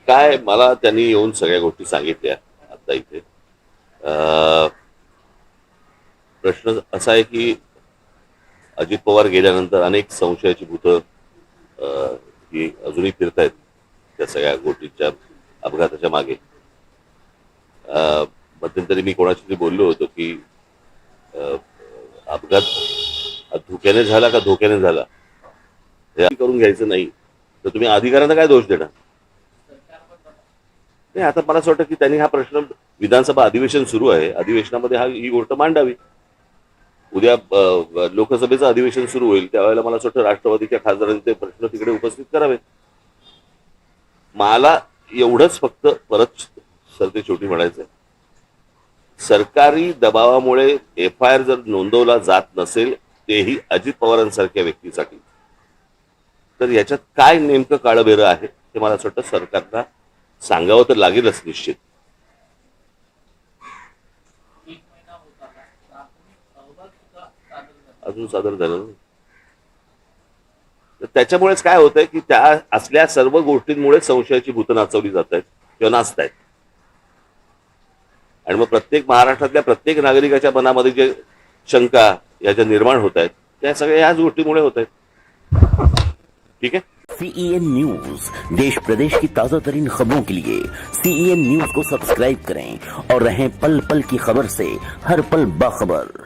काय मला त्यांनी येऊन सगळ्या गोष्टी सांगितल्या आता इथे. प्रश्न असा आहे की अजित पवार गेल्यानंतर अनेक संशयाची भूतं ही अजूनही फिरतायत त्या सगळ्या गोष्टीच्या अपघाताच्या मागे. मध्यंतरी मी कोणाशी तरी बोललो होतो की अपघात धोक्याने झाला का धोक्याने झाला हे करून घ्यायचं नाही, तर तुम्ही अधिकाऱ्यांना काय दोष देणार? नाही, आता मला असं वाटतं की त्यांनी हा प्रश्न, विधानसभा अधिवेशन सुरू आहे, अधिवेशनामध्ये ही गोष्ट मांडावी. उद्या लोकसभेचं अधिवेशन सुरू होईल त्यावेळेला मला असं वाटतं राष्ट्रवादीच्या खासदारांनी ते प्रश्न तिकडे उपस्थित करावेत. मला एवढंच फक्त परत सरते शेवटी म्हणायचंय, सरकारी दबावामुळे FIR जर नोंदवला जात नसेल, तेही अजित पवारांसारख्या व्यक्तीसाठी, तर याच्यात काय नेमकं काळबेरं आहे ते मला असं वाटतं सरकारला सांगावं तर लागेलच निश्चित. अजून सादर झालं नाही. तर त्याच्यामुळेच काय होतंय की त्या असल्या सर्व गोष्टींमुळे संशयाची भूतं नाचवली जात आहेत किंवा नाचत आहेत. आणि मग प्रत्येक महाराष्ट्रातल्या प्रत्येक नागरिकाच्या मनामध्ये जे शंका या ज्या निर्माण होत आहेत त्या सगळ्या याच गोष्टीमुळे होत आहेत. ठीक है। CEN न्यूज, देश प्रदेश की ताजा तरीन खबरों के लिए CEN न्यूज को सब्सक्राइब करें और रहें पल पल की खबर से हर पल बाखबर।